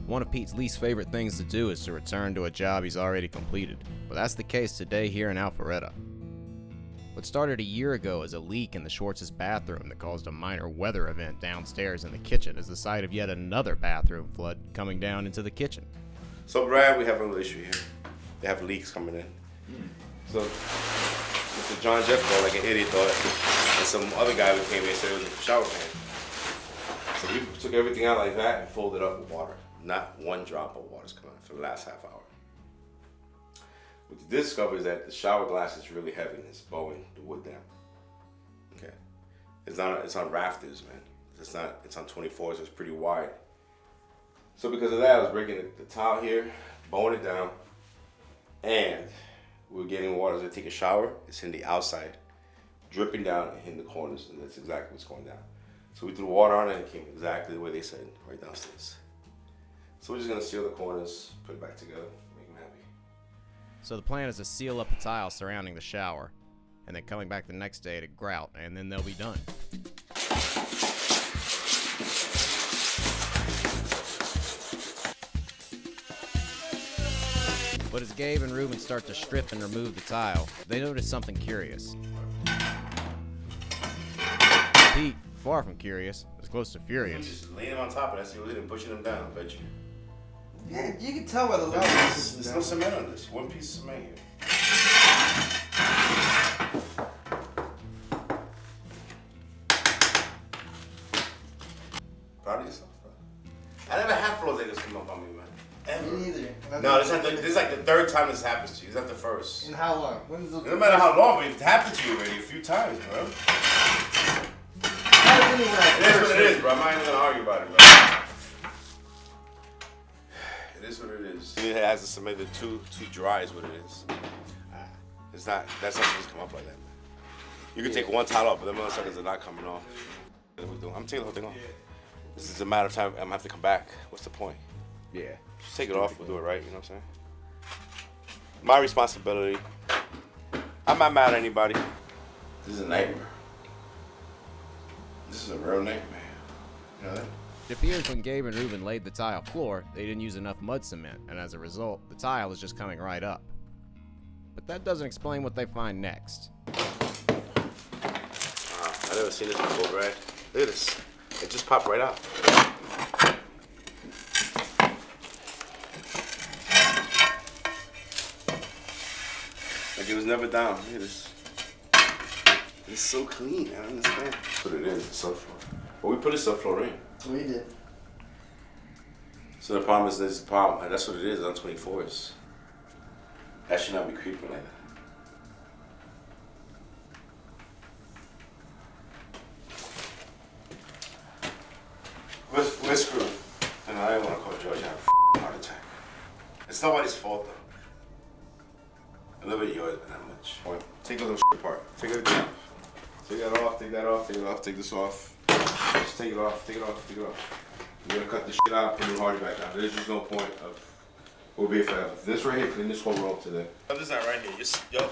One of Pete's least favorite things to do is to return to a job he's already completed, but that's the case today here in Alpharetta. What started a year ago as a leak in the Schwartz's bathroom that caused a minor weather event downstairs in the kitchen is the site of yet another bathroom flood coming down into the kitchen. So Brad, we have a little issue here. They have leaks coming in. So Mr. John Jeff called like an idiot, thought, and some other guy who came in said it was a shower pan. So we took everything out like that and folded up with water. Not one drop of water's coming out for the last half hour. What we discovered is that the shower glass is really heavy and it's bowing the wood down. Okay. It's on rafters, man. It's on 24, so it's pretty wide. So because of that, I was breaking the tile here, bowing it down, and we're getting water as I take a shower. It's in the outside, dripping down and hitting the corners, and that's exactly what's going down. So we threw water on it and it came exactly the way they said, right downstairs. So we're just gonna seal the corners, put it back together, make them happy. So the plan is to seal up the tile surrounding the shower, and then coming back the next day to grout, and then they'll be done. But as Gabe and Ruben start to strip and remove the tile, they notice something curious. Pete, far from curious, is close to furious. Just laying them on top of that, so and pushing them down, I bet you. Yeah, you can tell by the level. There's no cement on this. One piece of cement here. Proud of yourself, bro. I never had floors like this come up on me, man. Ever. Me neither. No, this is like the third time this happens to you. It's not the first. And how long? When's the? No matter how long, but it's happened to you already a few times, bro. It is what it is, bro. I'm not even gonna argue about it, bro. It is what it is. It has the cement, the too dry is what it is. It's not. That's not supposed to come up like that, man. You can take one tile off, but them motherfuckers are not coming off. I'm taking the whole thing off. This is a matter of time. I'm gonna have to come back. What's the point? Yeah. Just take it off. We'll do it right. You know what I'm saying? My responsibility. I'm not mad at anybody. This is a nightmare. This is a real nightmare. You know that? It appears when Gabe and Ruben laid the tile floor, they didn't use enough mud cement, and as a result, the tile is just coming right up. But that doesn't explain what they find next. I've never seen this before, right? Look at this. It just popped right out. Like it was never down. Look at this. It's so clean. I don't understand. That's what it is. It's subfloor. But we put a subfloor in. We did. So the problem is there's a problem. That's what it is on 24s. That should not be creeping like that. We're screwed. And I didn't want to call George have a heart attack. It's nobody's fault though. A little bit yours, but not much. Take a little apart. Take everything off. Take that off, take that off, take it off, take this off. Just take it off, take it off, take it off. You're gonna cut this shit out, put the hardy back down. There's just no point of, we'll be here forever. This right here, clean this whole room today. This is not right here, just, yo.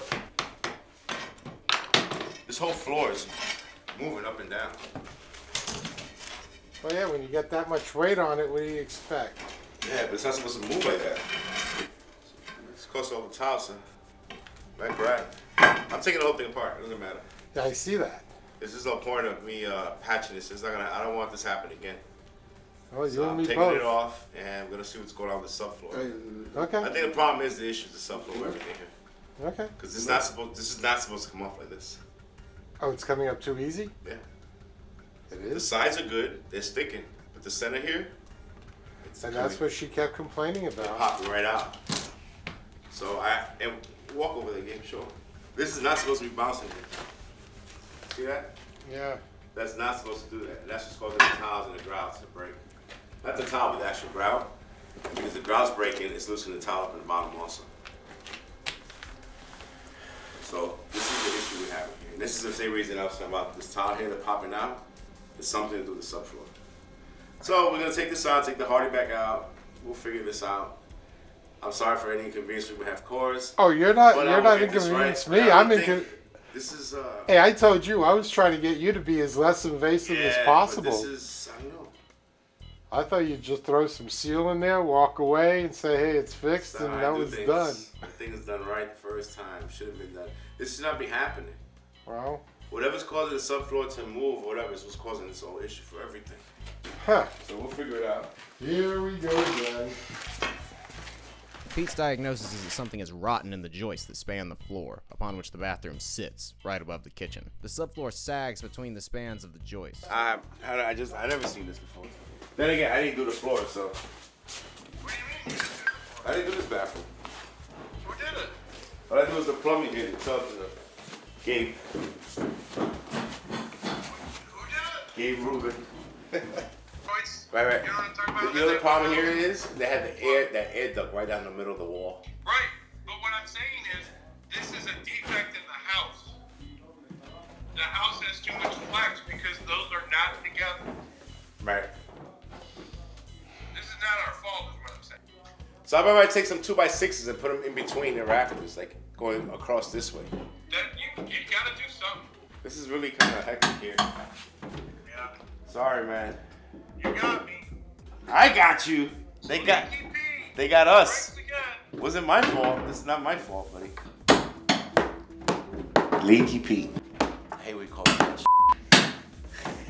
This whole floor is moving up and down. Well, yeah, when you get that much weight on it, what do you expect? Yeah, but it's not supposed to move like that. It's close to all the tiles, son. Right, Brad? I'm taking the whole thing apart, it doesn't matter. Yeah, I see that. There's just no point of me patching this. It's not gonna. I don't want this happening again. Oh, you So and I'm me taking both. it off, and I'm gonna see what's going on with the subfloor. Okay. I think the problem is the issue is the subfloor, everything here. Okay. Because this is not supposed to come off like this. Oh, it's coming up too easy? Yeah. It The is? sides are good. They're sticking, but the center here, it's And that's what she kept complaining about. popping right out. So and walk over the game, sure. This is not supposed to be bouncing here. See that? Yeah. That's not supposed to do that. And that's just causing the tiles and the grouts to break. Not the tile, but the actual grout. Because the grout's breaking, it's loosening the tile up in the bottom also. So this is the issue we have here. And this is the same reason I was talking about this tile here, the popping out. It's something to do with the subfloor. So we're gonna take this out, take the hardy back out. We'll figure this out. I'm sorry for any inconvenience we may have caused. Oh, you're not but I will get this inconveniencing right. me. I I'm don't think inconveniencing. This is Hey, I told you I was trying to get you to be as less invasive as possible. But this is, I don't know. I thought you'd just throw some seal in there, walk away, and say, hey, it's fixed, and that was done. The thing is done right the first time. Should have been done. This should not be happening. Well, Whatever's causing the subfloor to move, whatever is what's causing this whole issue for everything. huh. So we'll figure it out. Here we go again. Pete's diagnosis is that something is rotten in the joists that span the floor, upon which the bathroom sits, right above the kitchen. The subfloor sags between the spans of the joists. I never seen this before. Then again, I didn't do the floor, so. What do you mean? I didn't do this bathroom. Who did it? All I did was the plumbing here, the tub, Gabe. Who did it? Gabe Rubin. Royce? Right. You know what I'm talking about? You know the problem here is they had that air duct right down the middle of the wall. Right. But what I'm saying is, this is a defect in the house. The house has too much flex because those are not together. Right. This is not our fault, is what I'm saying. So I might take some 2x6s and put them in between the rafters, like going across this way. You gotta do something. This is really kind of hectic here. Yeah. Sorry, man. You got me. I got you. They got us. Strikes again. Wasn't my fault. This is not my fault, buddy. Leaky Pete. I hate what we call it.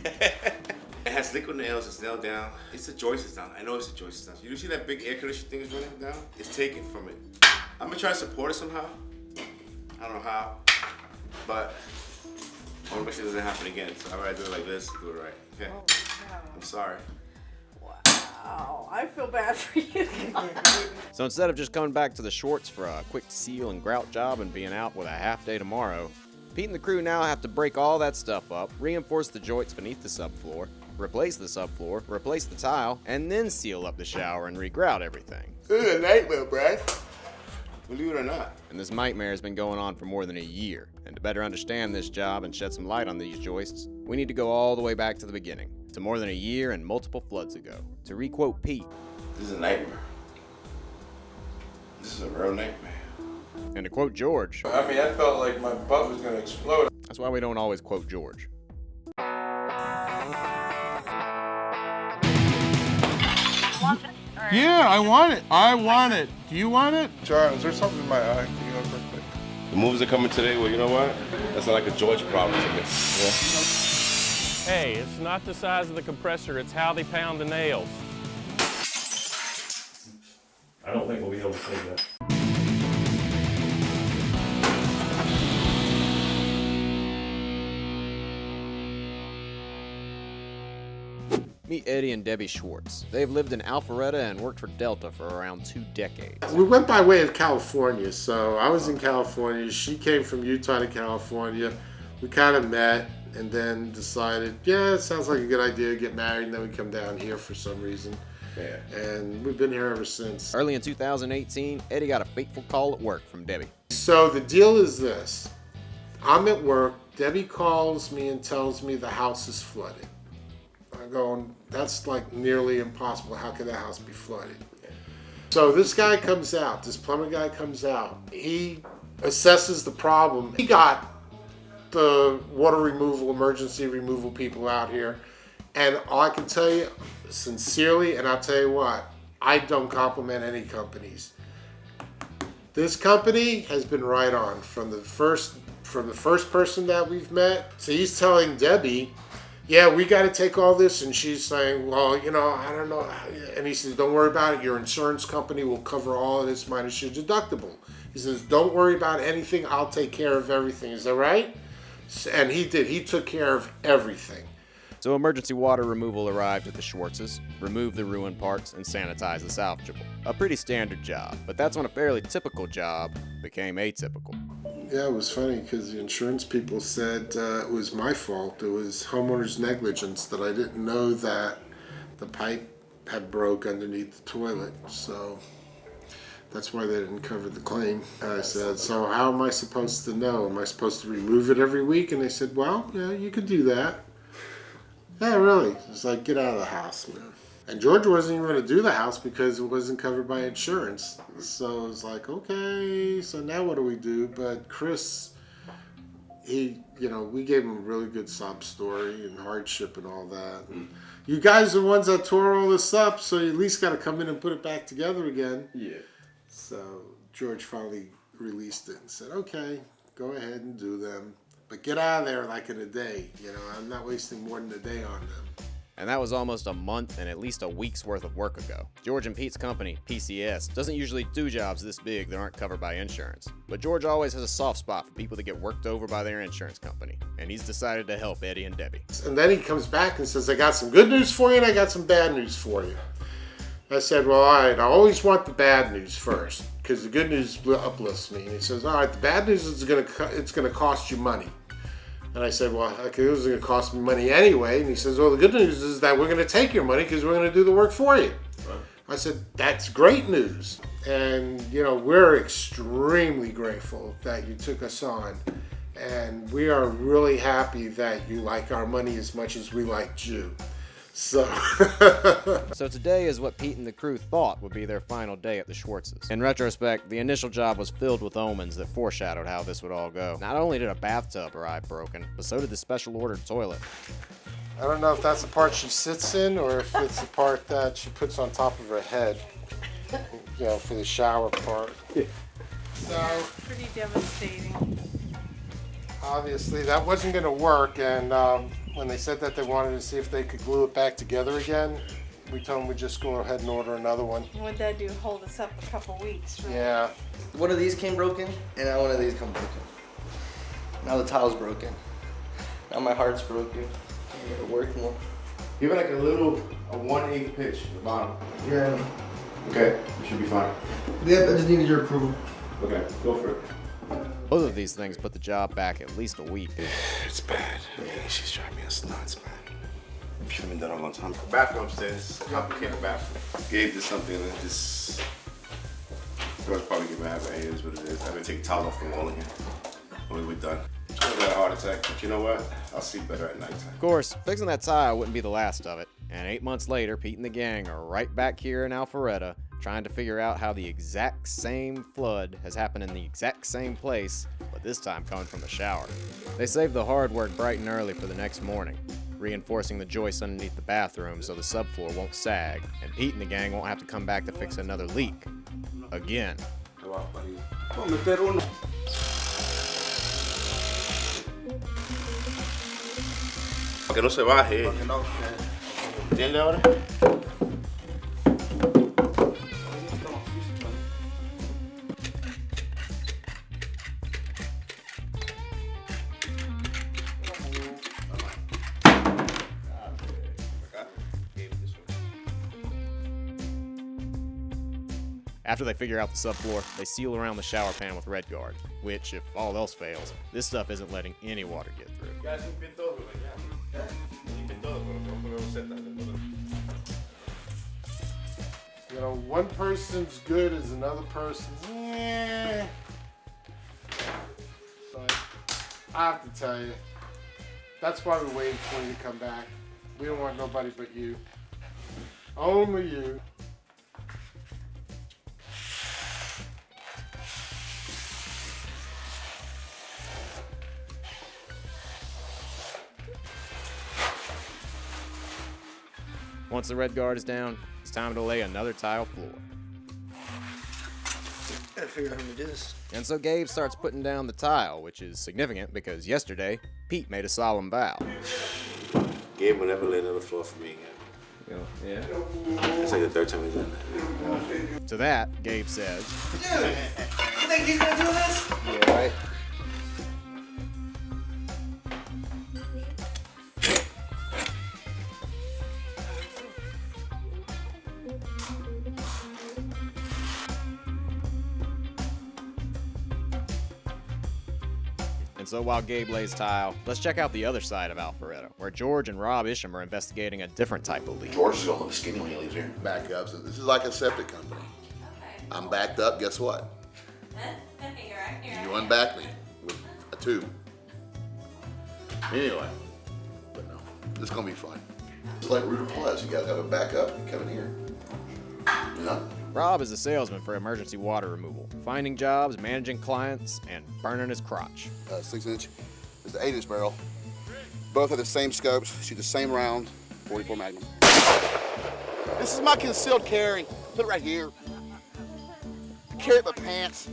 It has liquid nails. It's nailed down. It's the joist is down. I know it's the joist is down. You see that big air conditioning thing is running down? It's taken from it. I'm gonna try to support it somehow. I don't know how, but I wanna make sure it doesn't happen again. So I'd rather do it like this, do it right. Okay. Oh, no. I'm sorry. Wow, I feel bad for you. So instead of just coming back to the Schwartz for a quick seal and grout job and being out with a half day tomorrow, Pete and the crew now have to break all that stuff up, reinforce the joints beneath the subfloor, replace the subfloor, replace the tile, and then seal up the shower and re-grout everything. This is a nightmare, Brad. Believe it or not. And this nightmare has been going on for more than a year. And to better understand this job and shed some light on these joists, we need to go all the way back to the beginning, to more than a year and multiple floods ago. To requote Pete, This is a nightmare. This is a real nightmare. and to quote George, I mean, I felt like my butt was gonna explode. that's why we don't always quote George. Yeah, I want it. I want it. Do you want it? John, is there something in my eye? Can you go real quick? The moves are coming today. Well, you know what? That's not like a George problem to me. Yeah. Hey, it's not the size of the compressor, it's how they pound the nails. I don't think we'll be able to save that. Meet Eddie and Debbie Schwartz. They've lived in Alpharetta and worked for Delta for around 2 decades. We went by way of California, so I was in California. She came from Utah to California. We kind of met and then decided, yeah, it sounds like a good idea to get married, and then we come down here for some reason. Yeah. And we've been here ever since. Early in 2018, Eddie got a fateful call at work from Debbie. So the deal is this. I'm at work. Debbie calls me and tells me the house is flooded. I'm going, that's like nearly impossible. How could the house be flooded? So this guy comes out, this plumber guy comes out. He assesses the problem. He got the water removal, emergency removal people out here. And all I can tell you, sincerely, and I'll tell you what, I don't compliment any companies. This company has been right on from the first person that we've met. So he's telling Debbie, yeah, we got to take all this. And she's saying, well, you know, I don't know. And he says, don't worry about it. Your insurance company will cover all of this minus your deductible. He says, don't worry about anything. I'll take care of everything. Is that right? And he did. He took care of everything. So emergency water removal arrived at the Schwartzes, removed the ruined parts, and sanitized the salvageable. A pretty standard job, but that's when a fairly typical job became atypical. Yeah, it was funny because the insurance people said it was my fault. It was homeowner's negligence that I didn't know that the pipe had broke underneath the toilet. So that's why they didn't cover the claim. I said, so how am I supposed to know? Am I supposed to remove it every week? And they said, well, yeah, you could do that. Yeah, really. It's like, get out of the house, man. And George wasn't even going to do the house because it wasn't covered by insurance. So it was like, okay, so now what do we do? But Chris, we gave him a really good sob story and hardship and all that. And you guys are the ones that tore all this up, so you at least got to come in and put it back together again. Yeah. So George finally released it and said, okay, go ahead and do them. But get out of there like in a day. I'm not wasting more than a day on them. And that was almost a month and at least a week's worth of work ago. George and Pete's company, PCS, doesn't usually do jobs this big that aren't covered by insurance. But George always has a soft spot for people that get worked over by their insurance company. And he's decided to help Eddie and Debbie. And then he comes back and says, I got some good news for you and I got some bad news for you. I said, well, all right, I always want the bad news first because the good news uplifts me. And he says, all right, the bad news is it's going to cost you money. And I said, well, okay, it was going to cost me money anyway. And he says, well, the good news is that we're going to take your money because we're going to do the work for you. Right. I said, that's great news. And, we're extremely grateful that you took us on. And we are really happy that you like our money as much as we liked you. So today is what Pete and the crew thought would be their final day at the Schwartz's. In retrospect, the initial job was filled with omens that foreshadowed how this would all go. Not only did a bathtub arrive broken, but so did the special ordered toilet. I don't know if that's the part she sits in or if it's the part that she puts on top of her head, for the shower part. So Pretty devastating. Obviously that wasn't going to work, and when they said that they wanted to see if they could glue it back together again, we told them we'd just go ahead and order another one. What'd that do? Hold us up a couple weeks, right? Yeah. One of these came broken, and now one of these come broken. Now the tile's broken. Now my heart's broken. I gotta work more. Give it like a 1/8 pitch at the bottom. Yeah. Okay, you should be fine. Yep, I just needed your approval. Okay, go for it. Both of these things put the job back at least a week. It's bad. She's driving us nuts, man. Should have been done a long time ago. Bathroom upstairs, complicated bathroom. Gabe did something and it just... Girls probably get mad, but hey, it is what it is. I'm gonna take towels off the wall again. We're done. I got a heart attack, but you know what? I'll sleep better at nighttime. Of course, fixing that tile wouldn't be the last of it. And 8 months later, Pete and the gang are right back here in Alpharetta, trying to figure out how the exact same flood has happened in the exact same place, but this time coming from the shower. They saved the hard work bright and early for the next morning, reinforcing the joists underneath the bathroom so the subfloor won't sag, and Pete and the gang won't have to come back to fix another leak. Again. Que no se baje. ¿Entiendes ahora? After they figure out the subfloor, they seal around the shower pan with Red Guard, which, if all else fails, this stuff isn't letting any water get through. One person's good is another person's But I have to tell you, that's why we're waiting for you to come back. We don't want nobody but you. Only you. Once the Red Guard is down, it's time to lay another tile floor. Gotta figure out how to do this. And so Gabe starts putting down the tile, which is significant because yesterday, Pete made a solemn vow. Gabe will never lay another floor for me again. Yeah. That's like the third time he's done that. To that, Gabe says, Dude, you think he's gonna do this? yeah, right. And so while Gabe lays tile, let's check out the other side of Alpharetta, where George and Rob Isham are investigating a different type of leak. George is gonna look skinny when he leaves here. Back up. So this is like a septic company. Okay. I'm backed up. Guess what? You unback me with a tube. Anyway, but no, it's gonna be fine. It's like Rooter Plus. You guys have a backup. You come in here. You know? Rob is a salesman for emergency water removal, finding jobs, managing clients, and burning his crotch. 6-inch. It's an 8-inch barrel. Both have the same scopes, shoot the same round, 44 Magnum. This is my concealed carry. Put it right here. I carry it in my pants.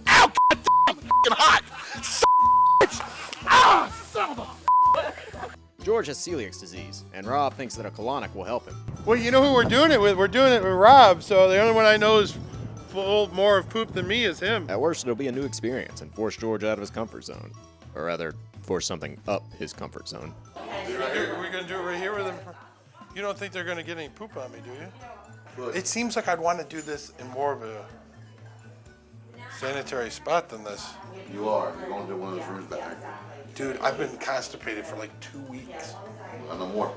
Ow, God damn, I'm f***ing hot. Ah, son of a George has celiac disease, and Rob thinks that a colonic will help him. Well, you know who we're doing it with? We're doing it with Rob, so the only one I know is full more of poop than me is him. At worst, it'll be a new experience and force George out of his comfort zone. Or rather, force something up his comfort zone. We're gonna do it right here with him. You don't think they're gonna get any poop on me, do you? It seems like I'd want to do this in more of a sanitary spot than this. You are. You're going to one of those rooms back there. Dude, I've been constipated for like 2 weeks. No more.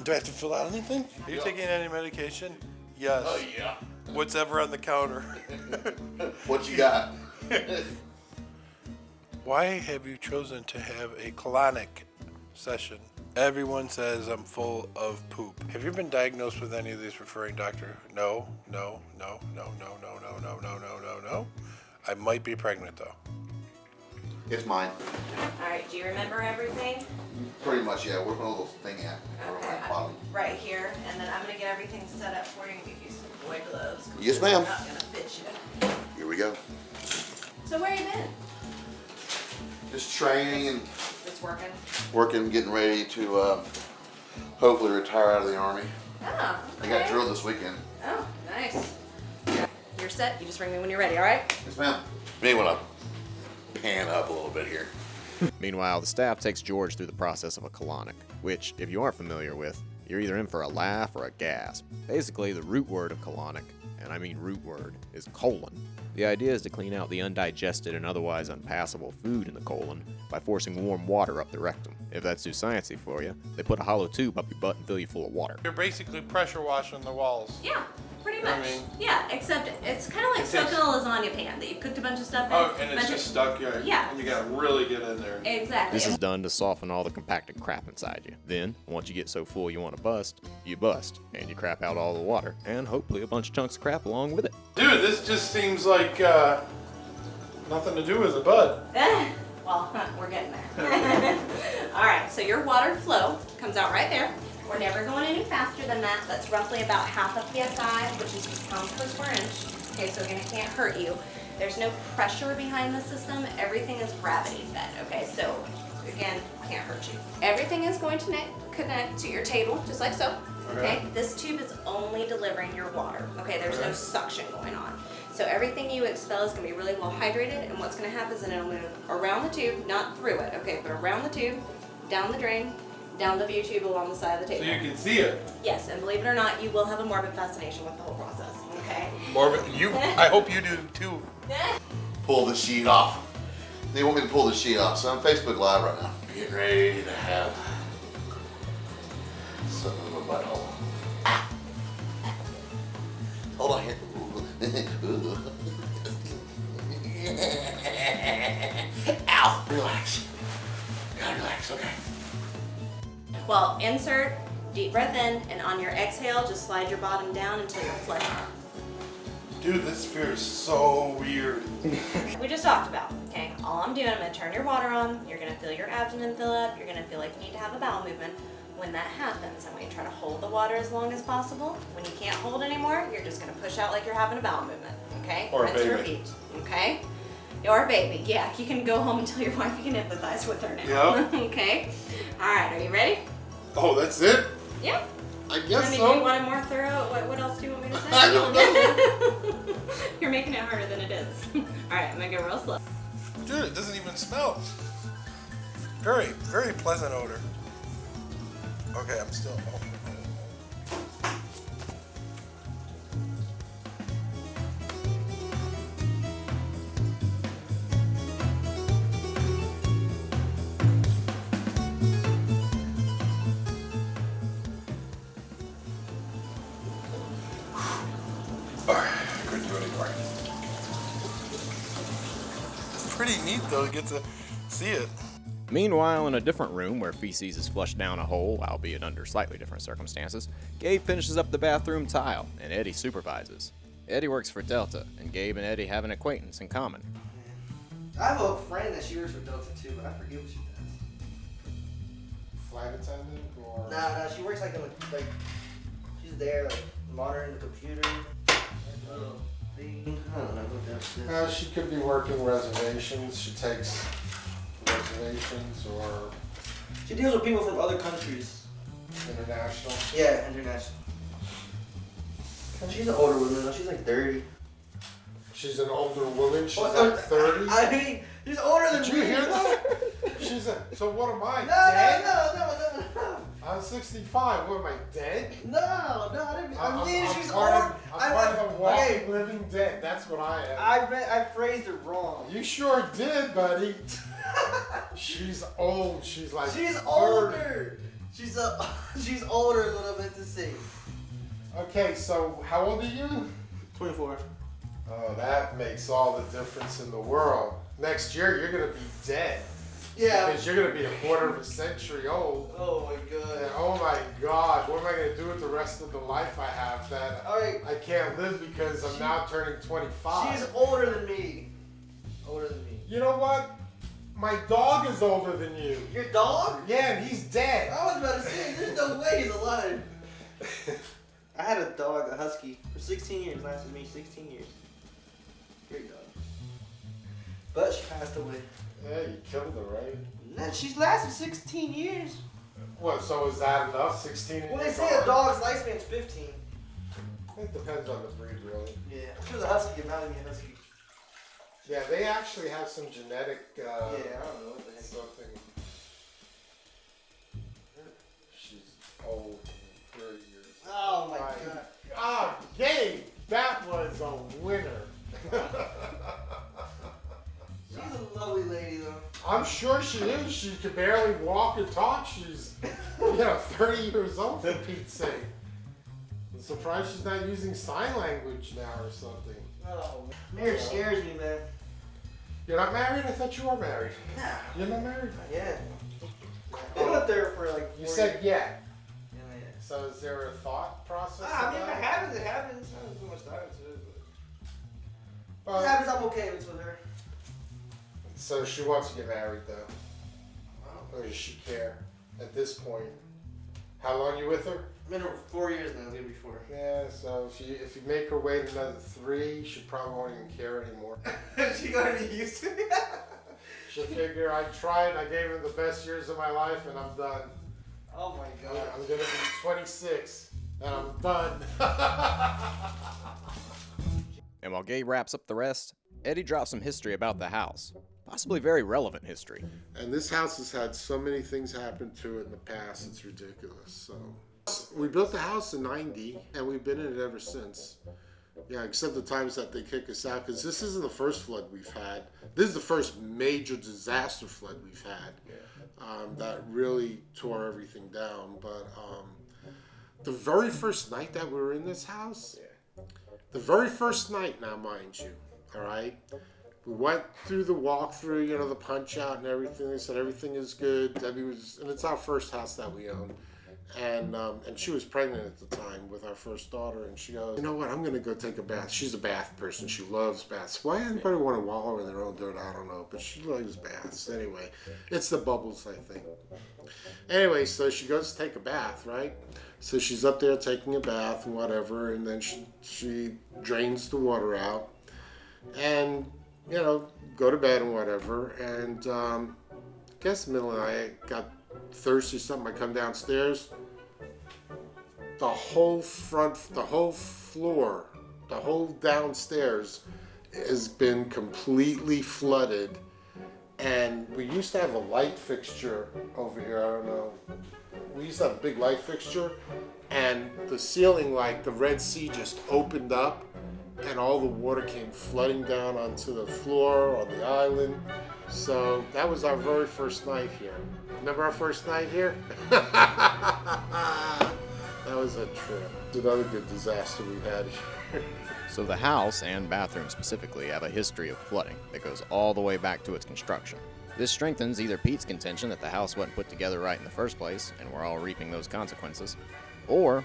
Do I have to fill out anything? Are you taking any medication? Yes. Oh, yeah. What's ever on the counter? What you got? Why have you chosen to have a colonic session? Everyone says I'm full of poop. Have you been diagnosed with any of these referring doctor? No, no, no, no, no, no, no, no, no, no, no, no. I might be pregnant though. It's mine. All right, do you remember everything? Pretty much, yeah. Where's my little thing at? Okay, Bottom. right here, and then I'm gonna get everything set up for you and give you some boy gloves. Yes, ma'am. They're not gonna fit you. Here we go. So where you been? Just training and It's working. working, getting ready to hopefully retire out of the Army. Oh, I got okay. drilled this weekend. Oh, nice. You're set. You just ring me when you're ready, all right? Yes, ma'am. May want to pan up a little bit here. Meanwhile, the staff takes George through the process of a colonic, which, if you aren't familiar with, you're either in for a laugh or a gasp. Basically, the root word of colonic, and I mean root word, is colon. The idea is to clean out the undigested and otherwise unpassable food in the colon by forcing warm water up the rectum. If that's too sciencey for you, they put a hollow tube up your butt and fill you full of water. You're basically pressure washing the walls. Yeah, pretty You know much. what I mean? Yeah, except it's kind of like It's soaking a lasagna pan that you cooked a bunch of stuff in. Oh, and it's bunch just of- stuck, Yeah. And you gotta really get in there. Exactly. This is done to soften all the compacted crap inside you. Then, once you get so full you want to bust, you bust, and you crap out all the water, and hopefully a bunch of chunks of crap along with it. Dude, this just seems like nothing to do with the bud. Well, we're getting there. All right, so your water flow comes out right there. We're never going any faster than that. That's roughly about half a PSI, which is pounds per square inch. Okay, so again, it can't hurt you. There's no pressure behind the system. Everything is gravity fed, okay? So again, can't hurt you. Everything is going to connect to your table, just like so. Okay, this tube is only delivering your water. Okay, there's no suction going on. So everything you expel is going to be really well hydrated, and what's going to happen is it'll move around the tube, not through it, okay, but around the tube, down the drain, down the view tube along the side of the So table. you can see it. Yes, and believe it or not, you will have a morbid fascination with the whole process, okay? Morbid. I hope you do too. Pull the sheet off. They want me to pull the sheet off, so I'm Facebook Live right now. Getting ready to have something in my butthole. Hold on here. Ow! Relax. Gotta relax, okay. Well, insert, deep breath in, and on your exhale, just slide your bottom down until you're flush. Dude, this feels so weird. We just talked about, okay? All I'm doing, I'm gonna turn your water on, you're gonna feel your abdomen fill up, you're gonna feel like you need to have a bowel movement. When that happens, I want you to try to hold the water as long as possible. When you can't hold anymore, you're just gonna push out like you're having a bowel movement, okay? Or a Rinse and baby. repeat, okay? Or a baby, yeah. You can go home and tell your wife you can empathize with her now. Yep. Okay? All right, are you ready? Oh, that's it? Yeah. I guess I mean, so. do you want it more thorough? What else do you want me to say? I don't know. You're making it harder than it is. All right, I'm gonna go real slow. Dude, it doesn't even smell. Very, very pleasant odor. Okay, I'm still. Alright, couldn't do it anymore. It's pretty neat though to get to see it. Meanwhile, in a different room where feces is flushed down a hole, albeit under slightly different circumstances, Gabe finishes up the bathroom tile, and Eddie supervises. Eddie works for Delta, and Gabe and Eddie have an acquaintance in common. I have a friend that she works for Delta too, but I forget what she does. Flight attendant or? Nah, she works like she's there, like monitoring the computer. Little thing. I don't know what that is. She could be working reservations. She takes reservations or. She deals with people from other countries. International? Yeah, international. She's an older woman though. She's like 30. She's an older woman. She's like 30. I mean, she's older than me. Did you hear that? So what am I? No. I'm 65. What am I, dead? No, I didn't. I mean, she's part old. I'm part of the walking living dead. That's what I am. I phrased it wrong. You sure did, buddy. She's old. She's like. She's 30. older. She's older a little bit to see. Okay, so how old are you? 24. Oh, that makes all the difference in the world. Next year, you're gonna be dead. Yeah. Because you're gonna be a quarter of a century old. Oh my god. And oh my god, what am I gonna do with the rest of the life I have that I can't live because I'm now turning 25? She's older than me. Older than me. You know what? My dog is older than you. Your dog? Yeah, and he's dead. I was about to say, there's no way he's alive. I had a dog, a husky, for 16 years. Lasted me 16 years. Great dog. But she passed away. Yeah, you killed her, right? No, she's lasted 16 years. What, so is that enough? 16 Well, they say a dog's lifespan's 15. It depends on the breed, really. Yeah. She was a husky, not even a husky. Yeah, they actually have some genetic, yeah, I don't know what the heck. Something. She's old, 30 years. Oh my god. Ah, Gabe, that was a winner. She's a lovely lady, though. I'm sure she is. She can barely walk or talk. She's, 30 years old, for Pete's sake. I'm surprised she's not using sign language now or something. Oh, marriage scares me, man. You're not married? I thought you were married. Nah. You're not married? Yeah. I've been up there for like 4 You said years. yeah. Yeah. So is there a thought process? I mean, if about it happens, it happens. I don't put much thought into it, but Well, if it happens, I'm okay with her. So she wants to get married, though. Or does she care at this point? How long are you with her? I've been over 4 years now. It's gonna be 4. Yeah, so if you make her wait another 3, she probably won't even care anymore. She gonna be used to it. She'll figure I tried, I gave her the best years of my life, and I'm done. Oh my god. I'm gonna be 26, and I'm done. And while Gabe wraps up the rest, Eddie drops some history about the house. Possibly very relevant history. And this house has had so many things happen to it in the past, it's ridiculous. So we built the house in '90, and we've been in it ever since. Yeah, except the times that they kick us out, because this isn't the first flood we've had. This is the first major disaster flood we've had that really tore everything down. But the very first night that we were in this house, the very first night, now mind you, all right? We went through the walkthrough, the punch out and everything. They said everything is good. Debbie was, and it's our first house that we own. And she was pregnant at the time with our first daughter, and she goes, you know what, I'm gonna go take a bath. She's a bath person, she loves baths. Why anybody want to wallow in their own dirt, I don't know, but she loves baths. Anyway, it's the bubbles, I think. Anyway, so she goes to take a bath, right? So she's up there taking a bath and whatever, and then she drains the water out, and go to bed and whatever, and I guess in the middle of the night, I got thirsty or something, I come downstairs, the whole floor, the whole downstairs has been completely flooded, and we used to have a light fixture over here, I don't know, we used to have a big light fixture, and the ceiling, like the Red Sea just opened up, and all the water came flooding down onto the floor on the island. So that was our very first night here. Remember our first night here? That was a trip. It's another good disaster we've had here. So the house, and bathroom specifically, have a history of flooding that goes all the way back to its construction. This strengthens either Pete's contention that the house wasn't put together right in the first place, and we're all reaping those consequences, or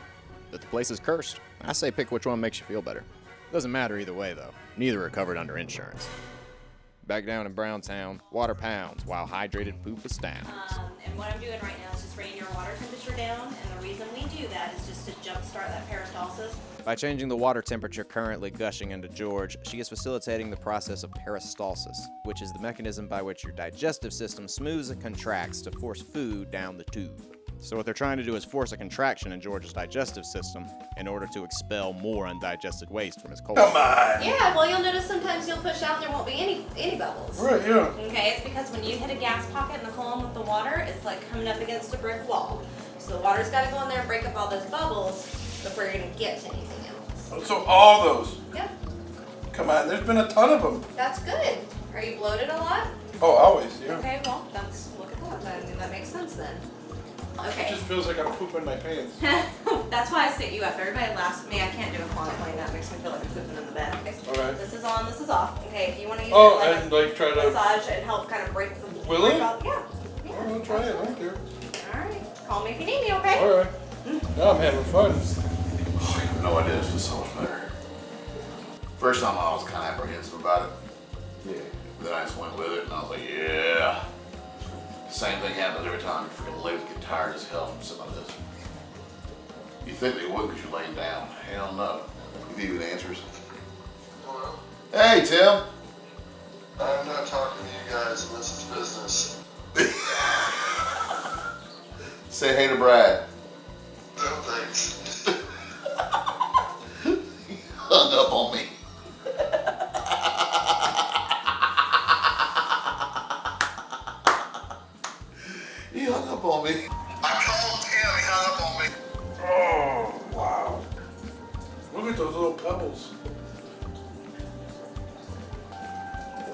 that the place is cursed. I say pick which one makes you feel better. Doesn't matter either way, though. Neither are covered under insurance. Back down in Browntown, water pounds while hydrated poop astounds. And what I'm doing right now is just bringing your water temperature down, and the reason we do that is just to jumpstart that peristalsis. By changing the water temperature currently gushing into George, she is facilitating the process of peristalsis, which is the mechanism by which your digestive system smooths and contracts to force food down the tube. So what they're trying to do is force a contraction in George's digestive system in order to expel more undigested waste from his colon. Come on! Yeah, well, you'll notice sometimes you'll push out and there won't be any bubbles. Right, yeah. Okay, it's because when you hit a gas pocket in the colon with the water, it's like coming up against a brick wall. So the water's got to go in there and break up all those bubbles before you're going to get to anything else. So all those? Yep. Come on, there's been a ton of them. That's good. Are you bloated a lot? Oh, always, yeah. Okay, well, look at that. I mean, that makes sense then. Okay. It just feels like I'm pooping my pants. That's why I sit you up. Everybody laughs at me. I can't do a colonic like that. It makes me feel like I'm pooping in the bed. Okay. Okay. This is on, this is off. Okay, if you want to use and like try to massage and help kind of break the... Will it? Yeah. I'm gonna try it, I don't care. Alright. Call me if you need me, okay? Alright. Now I'm having fun. Oh, I have no idea, this was so much better. First time I was kind of apprehensive about it. Yeah. Then I just went with it and I was like, yeah. Same thing happens every time your freaking legs get tired as hell from sitting on this. You think they would because you're laying down. Hell no. You think the answers? Hello? Hey, Tim. I'm not talking to you guys unless it's business. Say hey to Brad. No thanks. He hung up on me. He hung up on me. I called him, he hung up on me. Oh, wow. Look at those little pebbles.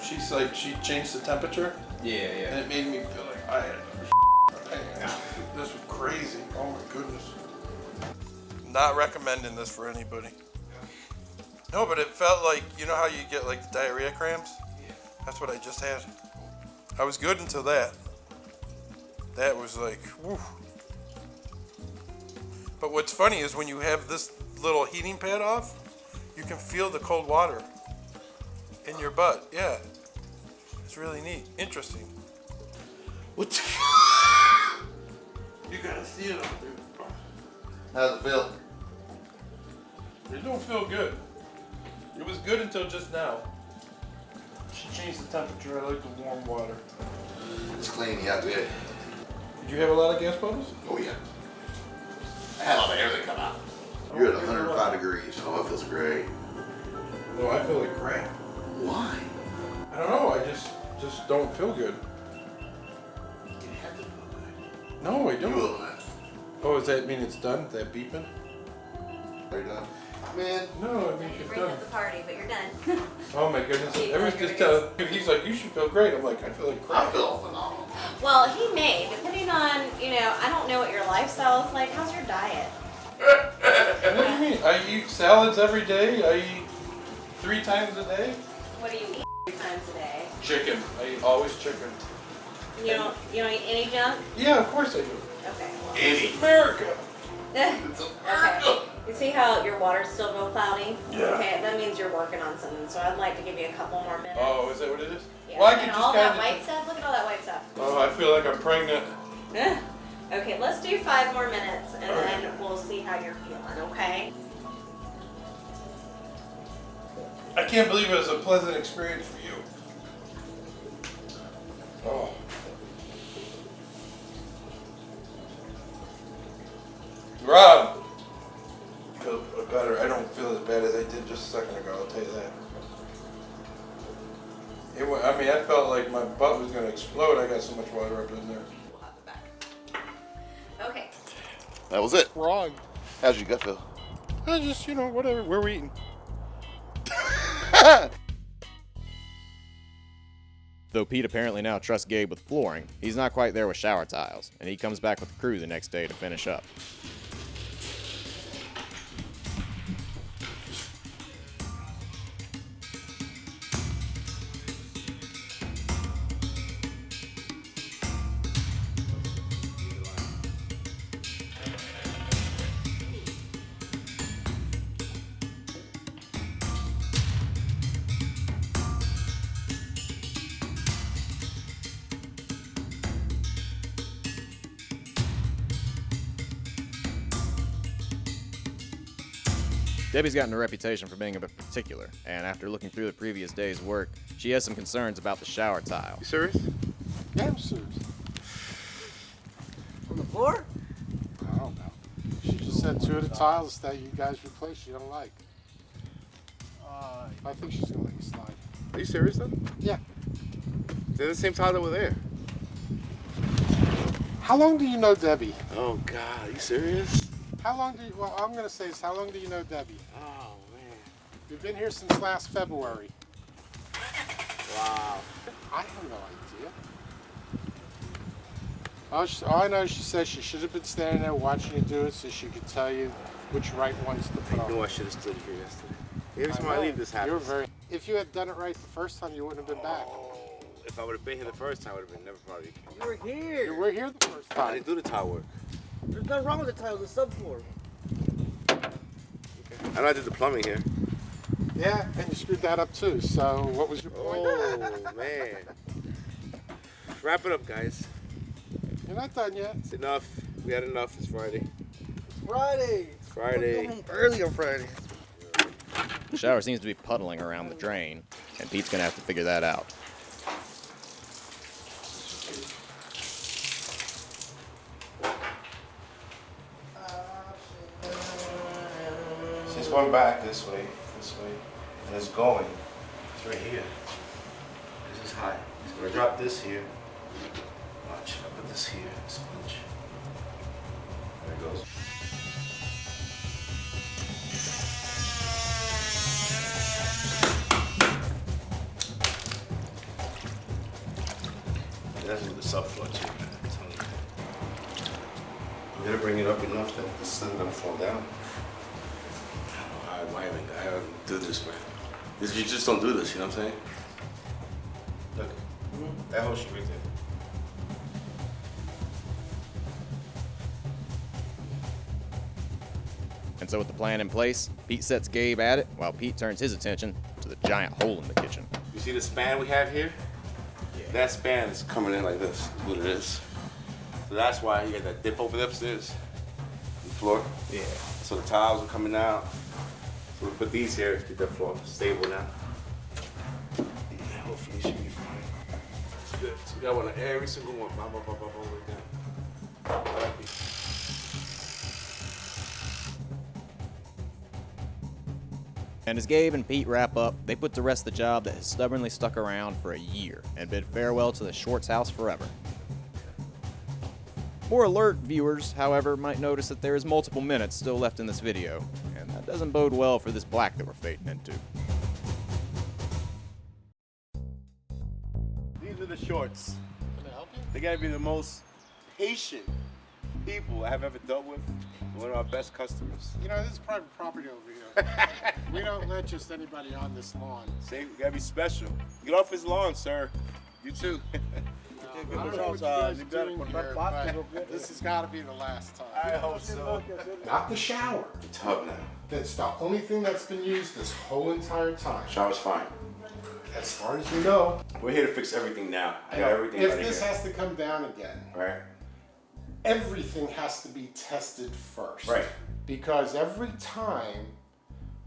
She's like, she changed the temperature. Yeah. And it made me feel like I had a This was crazy. Oh my goodness. Not recommending this for anybody. No, but it felt like, you know how you get like the diarrhea cramps? Yeah. That's what I just had. I was good until that. That was like, whew. But what's funny is when you have this little heating pad off, you can feel the cold water in your butt. Yeah. It's really neat. Interesting. What the You gotta see it out there. How's it feel? It don't feel good. It was good until just now. She changed the temperature. I like the warm water. It's clean, yeah, good. Did you have a lot of gas bubbles? Oh, yeah. I had all the air that come out. You're at 105 degrees. Oh, it feels great. No, I feel like crap. Why? I don't know. I just don't feel good. You have to feel good. No, I You don't. will not. Oh, does that mean it's done? Is that beeping? Are you done? Man. No, it means You you're break done. up the party, but you're done. Oh my goodness. Keep Everyone's going, just you're telling, he's like, you should feel great. I'm like, I feel like I crap. feel phenomenal. Well, he may, depending on, I don't know what your lifestyle is like. How's your diet? What do you mean? I eat salads every day. I eat 3 times a day. What do you eat 3 times a day? Chicken. I eat always chicken. You don't eat any junk? Yeah, of course I do. Okay. Well. Eddie. America. Okay. You see how your water's still real cloudy? Yeah. Okay, that means you're working on something. So I'd like to give you a couple more minutes. Oh, is that what it is? Yeah. Well, I can and just all that kinda white stuff. Look at all that white stuff. Oh, I feel like I'm pregnant. Okay, let's do 5 more minutes and then we'll see how you're feeling, okay? I can't believe it was a pleasant experience for you. Oh. Rob! I feel better. I don't feel as bad as I did just a second ago, I'll tell you that. I felt like my butt was going to explode. I got so much water up in there. We'll have it back. Okay. That was it. Wrong. How's your gut feel? I just, whatever. Where are we eating? Though Pete apparently now trusts Gabe with flooring, he's not quite there with shower tiles, and he comes back with the crew the next day to finish up. Debbie's gotten a reputation for being a bit particular, and after looking through the previous day's work, she has some concerns about the shower tile. You serious? Yeah, I'm serious. On the floor? I don't know. She just said 2 of the tiles that you guys replaced she don't like. I think she's gonna let you slide. Are you serious though? Yeah. They're the same tile that were there. How long do you know Debbie? Oh God, are you serious? How long do you, well, I'm gonna say this, how long do you know Debbie? Oh man. You've been here since last February. Wow. I have no idea. All I know is she says she should have been standing there watching you do it so she could tell you which right ones to put on. I knew I should have stood here yesterday. Every time I leave, this happens. If you had done it right the first time, you wouldn't have been back. If I would have been here the first time, I would have been never probably. You were here. You were here the first I time. didn't do the tile work. There's nothing wrong with the tile, it's the subfloor. I know I did the plumbing here. Yeah, and you screwed that up too. So what was your point? Oh man. Wrap it up, guys. You're not done yet. It's enough. We had enough. It's Friday. Friday. It's Friday. Come home early on Friday. The shower seems to be puddling around the drain, and Pete's gonna have to figure that out. See, it's going back this way, and it's going. It's right here. This is high. It's gonna drop this here. Watch, I put this here, sponge. There it goes. That's with the subfloor too, man. I'm telling you. You gotta bring it up enough that this isn't gonna fall down. I don't know how I don't do this, man. You just don't do this, you know what I'm saying? Look, that whole shit right there. And so with the plan in place, Pete sets Gabe at it, while Pete turns his attention to the giant hole in the kitchen. You see the span we have here? Yeah. That span is coming in like this, is what it is. So that's why you got that dip over there upstairs, on the floor. Yeah. So the tiles are coming out. So we put these here to get that floor stable now. Yeah, hopefully it should be fine. It's good. So we got one on every single one. Blah, blah, blah, blah, blah, right down. And as Gabe and Pete wrap up, they put to rest the job that has stubbornly stuck around for a year and bid farewell to the Schwartz house forever. More alert viewers, however, might notice that there is multiple minutes still left in this video, and that doesn't bode well for this black that we're fading into. These are the shorts. Can I help you? They gotta be the most patient people I have ever dealt with. One of our best customers. You know, this is private property over here. We don't let just anybody on this lawn. See, we gotta be special. Get off his lawn, sir. You too. I don't know what you guys are doing here, but this has got to be the last time. I hope so. Not the shower. The tub now. That's the only thing that's been used this whole entire time. Shower's fine. As far as we know. We're here to fix everything now. I got everything if ready this here. has to come down again, Right. everything has to be tested first. Right. Because every time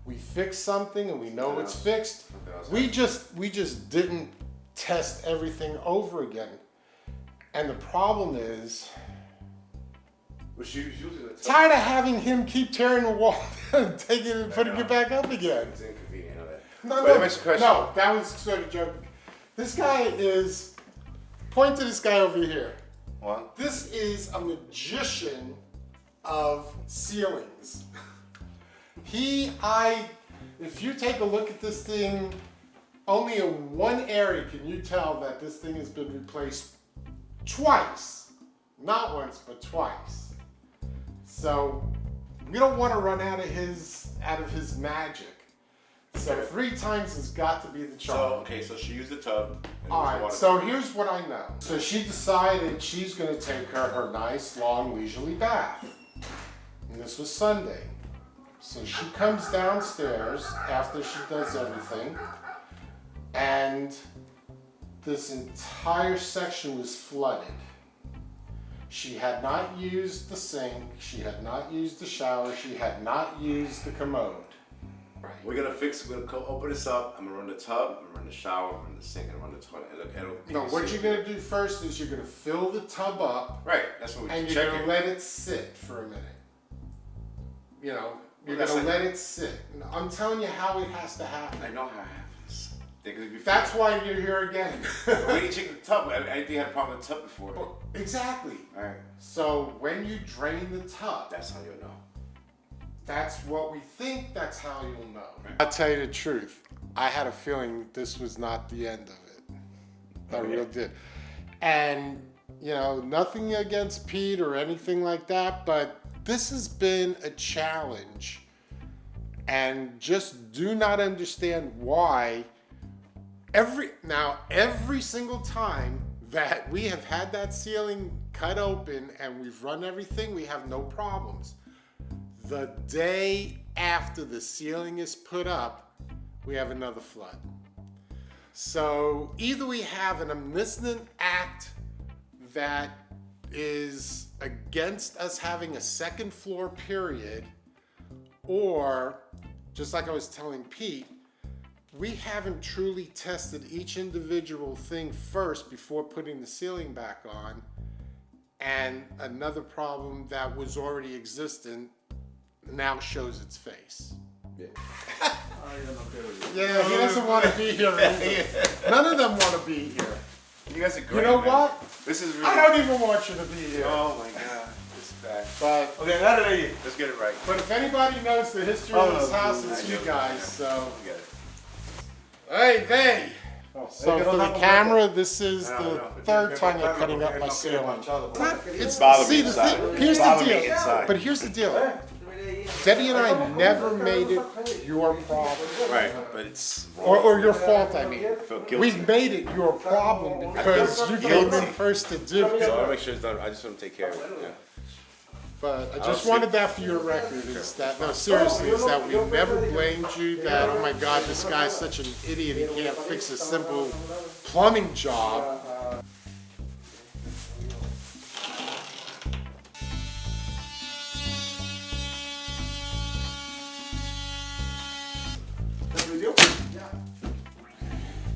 we fix something and we know it's fixed, we just didn't test everything over again. And the problem is, tired of having him keep tearing the wall and taking it and putting it back up again. It's inconvenient, I know that. No, But it makes a question. no, that was sort of a joke. This guy is, point to this guy over here. What? This is a magician of ceilings. If you take a look at this thing, only in one area can you tell that this thing has been replaced twice. Not once, but twice. So we don't want to run out of his magic. So 3 times has got to be the charm. So she used the tub. Alright, so here's what I know. So she decided she's going to take her nice, long, leisurely bath. And this was Sunday. So she comes downstairs after she does everything, and this entire section was flooded. She had not used the sink, she had not used the shower, she had not used the commode. We're gonna open this up. I'm gonna run the tub, I'm gonna run the shower, I'm gonna run the sink, and run the toilet. No, what you're gonna do first is you're gonna fill the tub up. Right, that's what we're checking. And you're gonna let it sit for a minute. You know, you're gonna let it sit. I'm telling you how it has to happen. I know how it happens. That's why you're here again. We didn't check the tub. I didn't had a problem with the tub before. Exactly. All right. So when you drain the tub, that's how you'll know. That's what we think, that's how you'll know. I'll tell you the truth. I had a feeling this was not the end of it. I really did. And, you know, nothing against Pete or anything like that, but this has been a challenge. And just do not understand why every single time that we have had that ceiling cut open and we've run everything, we have no problems. The day after the ceiling is put up, we have another flood. So either we have an omniscient act that is against us having a second floor period, or just like I was telling Pete, we haven't truly tested each individual thing first before putting the ceiling back on, and another problem that was already existent now shows its face. Yeah. Yeah, he doesn't want to be here either. None of them want to be here. You guys are great. You know man. what? This is really. I don't even want you to be here. Oh my God, this is bad. But okay, now that let's get it right. But if anybody knows the history of this house, it's you guys. So. Hey, they. So for the camera, this is the third time you're cutting up my ceiling. Here's the deal. But here's the deal. Debbie and I never made it your problem. Right, but it's or your fault. I mean, I feel guilty. We've made it your problem because you came in first to do it. So I'll make sure it's done. I just want to take care of it. Yeah. But I just wanted that for your record. Is that no, seriously? Is that we never blamed you? That oh my God, this guy's such an idiot. He can't fix a simple plumbing job.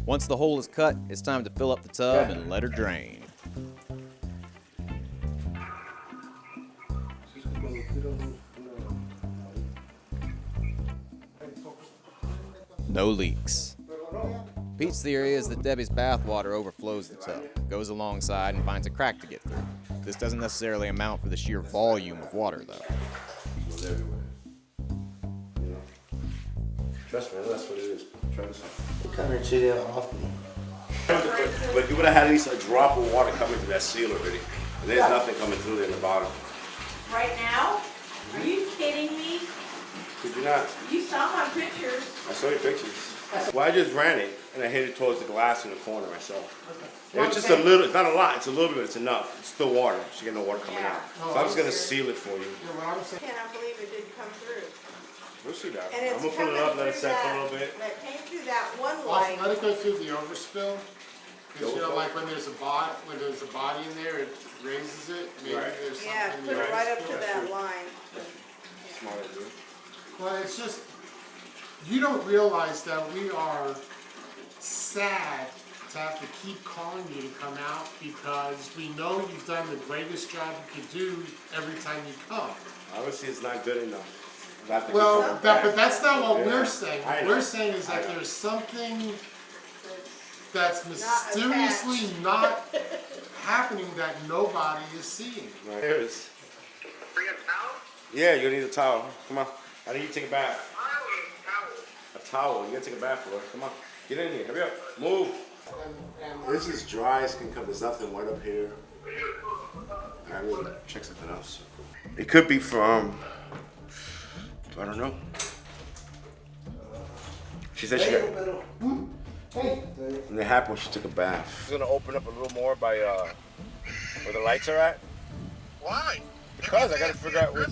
Once the hole is cut, it's time to fill up the tub and let her drain. No leaks. Pete's theory is that Debbie's bathwater overflows the tub, goes alongside, and finds a crack to get through. This doesn't necessarily amount for the sheer volume of water, though. Trust me, that's what it is. Try this out. We come here too damn often. But you would have had at least a drop of water coming through that seal already. And there's nothing coming through there in the bottom. Right now? Are you kidding me? Could you not? You saw my pictures. I saw your pictures. Well, I just ran it and I hit it towards the glass in the corner myself. Okay. It's just a little, it's not a lot, it's a little bit, it's enough. It's still water. She got no water coming out. So I'm just going to seal it for you. I cannot believe it didn't come through. We'll see that. And I'm going to fill it up, let it set for a little bit. That came through that one line. Let it go through the overspill. Because you know, like when there's a body in there, it raises it. Maybe there's something. Yeah, put it right up to that line. Smart, dude. Well, it's just, you don't realize that we are sad to have to keep calling you to come out because we know you've done the greatest job you could do every time you come. Obviously, it's not good enough. Well, but that's not what we're saying. What we're saying is that there's something that's mysteriously not happening that nobody is seeing. Right. Here it is. Bring a towel? Yeah, you're gonna need a towel. Come on. I need you to take a bath. A towel. You gotta take a bath for it. Come on. Get in here. Hurry up. Move. This is dry as can come. There's nothing wet up here. Alright, we'll check something else. It could be from, I don't know. She said she got. And it happened when she took a bath. She's gonna open up a little more by where the lights are at. Why? Because I gotta figure out where.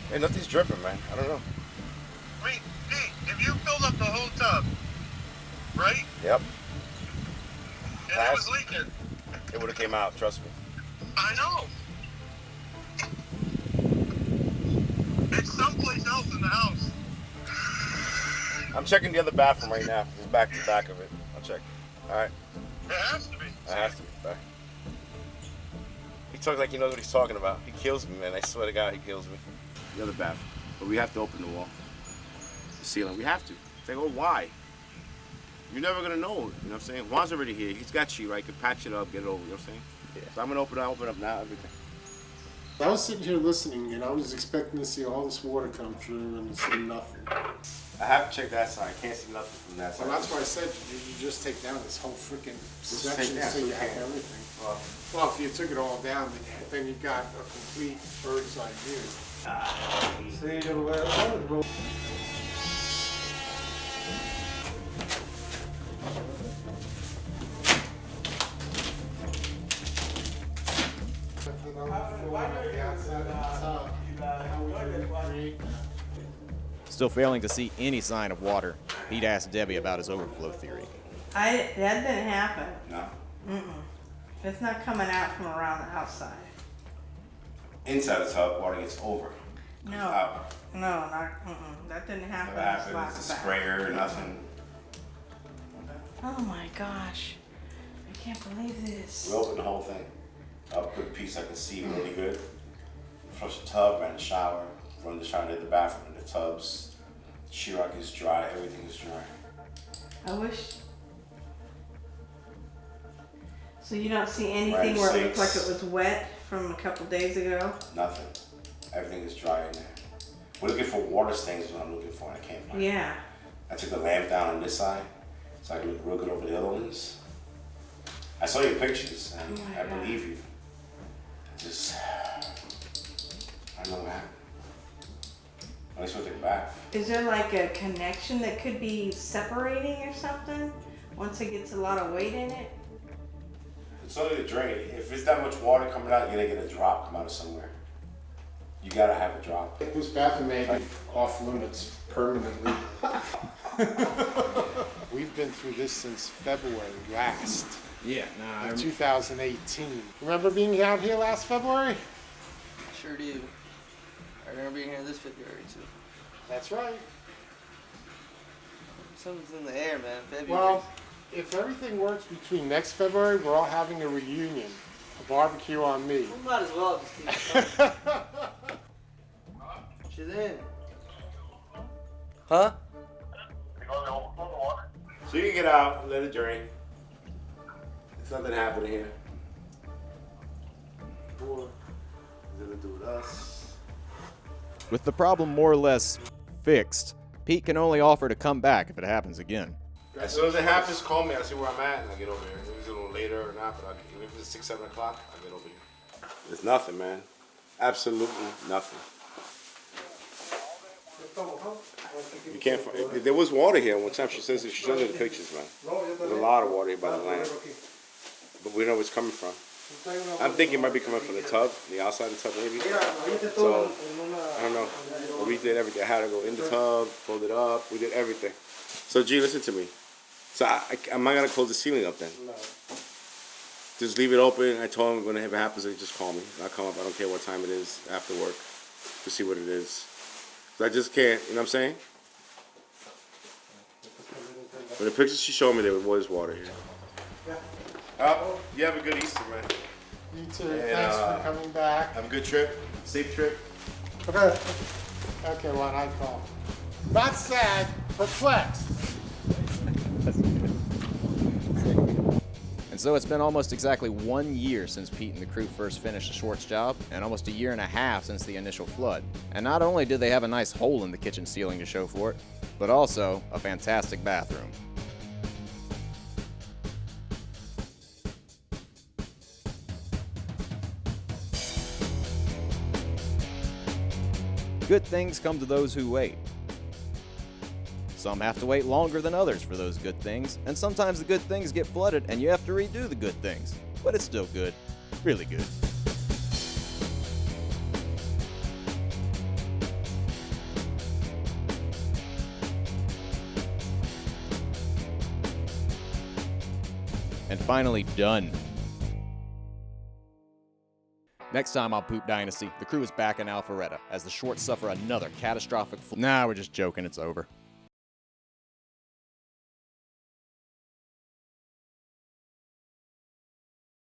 Hey, nothing's dripping, man. I don't know. Wait, Pete, if you filled up the whole tub, right? Yep. And it was leaking. It would have came out, trust me. I know. It's someplace else in the house. I'm checking the other bathroom right now. It's back to back of it. I'll check. All right. It has to be. It has to be. Bye. He talks like he knows what he's talking about. He kills me, man. I swear to God, he kills me. The other bathroom. But we have to open the wall. The ceiling. We have to. It's like, oh, why? You're never going to know. You know what I'm saying? Juan's already here. He's got you, right? He can patch it up, get it over. You know what I'm saying? Yeah. So I'm going to open up now, everything. I was sitting here listening, and I was expecting to see all this water come through and see nothing. I have to check that side. I can't see nothing from that side. Well, that's why I said you just take down this whole freaking section down, so you have okay. everything. Well, if you took it all down, then you got a complete bird's eye view. See you later. Still failing to see any sign of water, Pete asked Debbie about his overflow theory. That didn't happen. No. It's not coming out from around the outside. Inside the tub, water gets over. No. Out. No, that didn't happen. Never happened. It's a sprayer, nothing. Oh my gosh. I can't believe this. We opened the whole thing. Up good piece I can see really good. Flush the tub, ran the shower, run the shower to the bathroom, the tubs. Sheetrock is dry, everything is dry. I wish. So you don't see anything Right, where it looked like sinks. it was wet from a couple days ago? Nothing. Everything is dry in there. We're looking for water stains is what I'm looking for and I can't find it. Yeah. I took the lamp down on this side so I can look real good over the other ones. I saw your pictures and Oh my I God. believe you. I don't know what happened. At least we'll take it back. Is there like a connection that could be separating or something once it gets a lot of weight in it? It's only the drain. If it's that much water coming out, you're gonna get a drop come out of somewhere. You gotta have a drop. This bathroom may be off limits permanently. We've been through this since February last. Yeah, of 2018. Remember being out here last February? Sure do. I remember being here this February too. That's right. Something's in the air, man. February. Well, if everything works between next February, we're all having a reunion. A barbecue on me. We might as well just keep it going. She's in. Huh? So you can get out and let it drain. There's nothing happening here. Door. Nothing to do with us. With the problem more or less fixed, Pete can only offer to come back if it happens again. As soon as it happens, call me. I'll see where I'm at and I'll get over here. If it's a little later or not, but even if it's 6, 7 o'clock, I'll get over here. There's nothing, man. Absolutely nothing. You can't find, there was water here one time. She says she showed me the pictures, man. There's a lot of water here by the land. But we know where it's coming from. I'm thinking it might be coming from the tub, the outside of the tub maybe. So, I don't know. But we did everything. I had to go in the tub, fold it up. We did everything. So, G, listen to me. So, am I going to close the ceiling up then? No. Just leave it open. I told him when it happens, just call me. I'll come up. I don't care what time it is after work to see what it is. I just can't, you know what I'm saying? But the pictures she showed me, there was water here. You have a good Easter, man. You too. And, Thanks for coming back. Have a good trip. Safe trip. Okay. Okay, what I call. Not sad, perplexed. And so it's been almost exactly 1 year since Pete and the crew first finished the Schwartz job, and almost 1.5 years since the initial flood. And not only did they have a nice hole in the kitchen ceiling to show for it, but also a fantastic bathroom. Good things come to those who wait. Some have to wait longer than others for those good things, and sometimes the good things get flooded and you have to redo the good things. But it's still good. Really good. And finally done. Next time on Poop Dynasty, the crew is back in Alpharetta as the Schwartz suffer another catastrophic Nah, we're just joking, it's over.